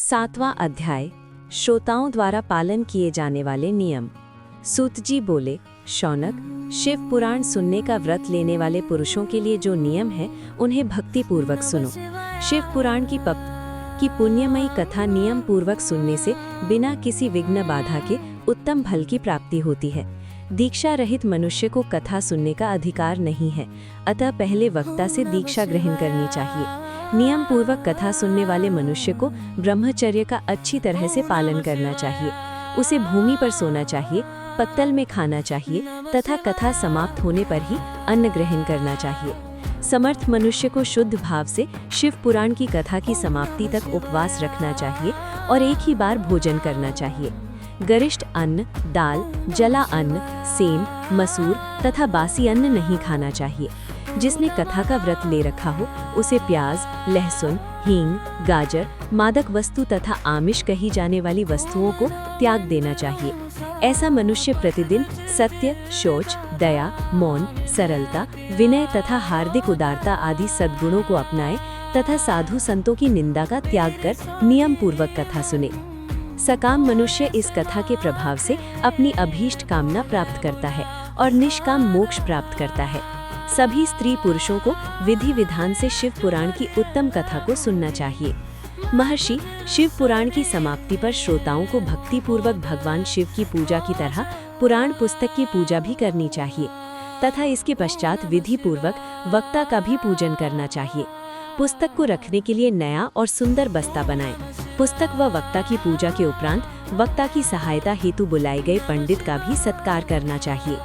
7वां अध्याय श्रोताओं द्वारा पालन किए जाने वाले नियम। सूत जी बोले, शौनक, शिव पुराण सुनने का व्रत लेने वाले पुरुषों के लिए जो नियम है उन्हें भक्ति पूर्वक सुनो। शिव पुराण की पुण्यमयी कथा नियम पूर्वक सुनने से बिना किसी विघ्न बाधा के उत्तम फल की प्राप्ति होती है। दीक्षा रहित मनुष्य को कथा सुनने का अधिकार नहीं है, अतः पहले वक्ता से दीक्षा ग्रहण करनी चाहिए। नियम पूर्वक कथा सुनने वाले मनुष्य को ब्रह्मचर्य का अच्छी तरह से पालन करना चाहिए। उसे भूमि पर सोना चाहिए, पत्तल में खाना चाहिए तथा कथा समाप्त होने पर ही अन्न ग्रहण करना चाहिए। समर्थ मनुष्य को शुद्ध भाव से शिव पुराण की कथा की समाप्ति तक उपवास रखना चाहिए और एक ही बार भोजन करना चाहिए। गरिष्ठ अन्न, दाल, जला अन्न, सेम, मसूर तथा बासी अन्न नहीं खाना चाहिए। जिसने कथा का व्रत ले रखा हो उसे प्याज, लहसुन, हींग, गाजर, मादक वस्तु तथा आमिष कही जाने वाली वस्तुओं को त्याग देना चाहिए। ऐसा मनुष्य प्रतिदिन सत्य, शौच, दया, मौन, सरलता, विनय तथा हार्दिक उदारता आदि सद्गुणों को अपनाए तथा साधु संतों की निंदा का त्याग कर नियम पूर्वक कथा सुने। सकाम मनुष्य इस कथा के प्रभाव से अपनी अभीष्ट कामना प्राप्त करता है और निष्काम मोक्ष प्राप्त करता है। सभी स्त्री पुरुषों को विधि विधान से शिव पुराण की उत्तम कथा को सुनना चाहिए। महर्षि, शिव पुराण की समाप्ति पर श्रोताओं को भक्ति पूर्वक भगवान शिव की पूजा की तरह पुराण पुस्तक की पूजा भी करनी चाहिए तथा इसके पश्चात विधि पूर्वक वक्ता का भी पूजन करना चाहिए। पुस्तक को रखने के लिए नया और सुंदर बस्ता बनाएं। पुस्तक व वक्ता की पूजा के उपरांत वक्ता की सहायता हेतु बुलाए गए पंडित का भी सत्कार करना चाहिए।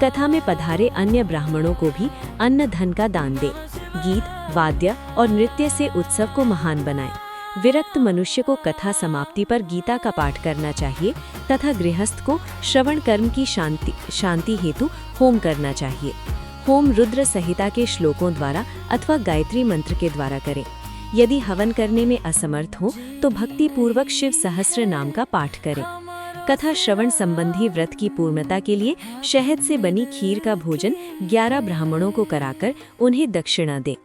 कथा में पधारे अन्य ब्राह्मणों को भी अन्न धन का दान दे। गीत, वाद्य और नृत्य से उत्सव को महान बनाएं। विरक्त मनुष्य को कथा समाप्ति पर गीता का पाठ करना चाहिए तथा गृहस्थ को श्रवण कर्म की शांति हेतु होम करना चाहिए। होम रुद्र संहिता के श्लोकों द्वारा अथवा गायत्री मंत्र के द्वारा करें। यदि हवन करने में असमर्थ हो तो भक्ति पूर्वक शिव सहस्र नाम का पाठ करें। कथा श्रवण संबंधी व्रत की पूर्णता के लिए शहद से बनी खीर का भोजन 11 ब्राह्मणों को कराकर उन्हें दक्षिणा दे।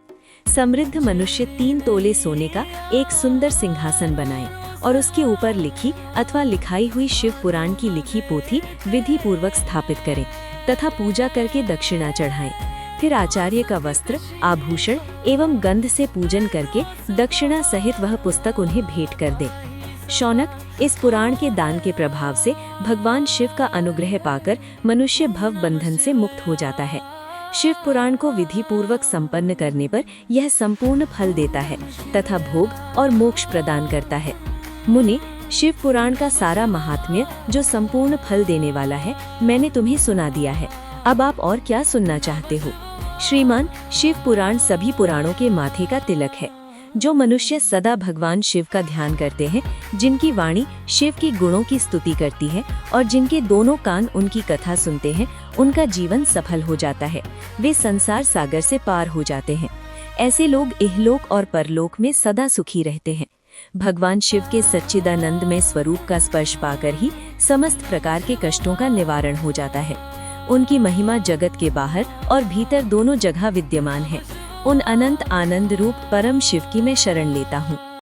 समृद्ध मनुष्य 3 तोले सोने का एक सुंदर सिंहासन बनाए और उसके ऊपर लिखी अथवा लिखाई हुई शिव पुराण की लिखी पोथी विधि पूर्वक स्थापित करें तथा पूजा करके दक्षिणा चढ़ाएं। फिर आचार्य का वस्त्र, आभूषण एवं गंध से पूजन करके दक्षिणा सहित वह पुस्तक उन्हें भेंट कर दे। शौनक, इस पुराण के दान के प्रभाव से भगवान शिव का अनुग्रह पाकर मनुष्य भव बंधन से मुक्त हो जाता है। शिव पुराण को विधि पूर्वक संपन्न करने पर यह संपूर्ण फल देता है तथा भोग और मोक्ष प्रदान करता है। मुनि, शिव पुराण का सारा महात्म्य जो संपूर्ण फल देने वाला है मैंने तुम्हें सुना दिया है। अब आप और क्या सुनना चाहते हो? श्रीमान, शिव पुराण सभी पुराणों के माथे का तिलक है। जो मनुष्य सदा भगवान शिव का ध्यान करते हैं, जिनकी वाणी शिव की गुणों की स्तुति करती है और जिनके दोनों कान उनकी कथा सुनते हैं, उनका जीवन सफल हो जाता है। वे संसार सागर से पार हो जाते हैं। ऐसे लोग इहलोक और परलोक में सदा सुखी रहते हैं। भगवान शिव के सच्चिदानंद में स्वरूप का स्पर्श पाकर ही समस्त प्रकार के कष्टों का निवारण हो जाता है। उनकी महिमा जगत के बाहर और भीतर दोनों जगह विद्यमान है। उन अनंत आनंद रूप परम शिव की मैं शरण लेता हूँ।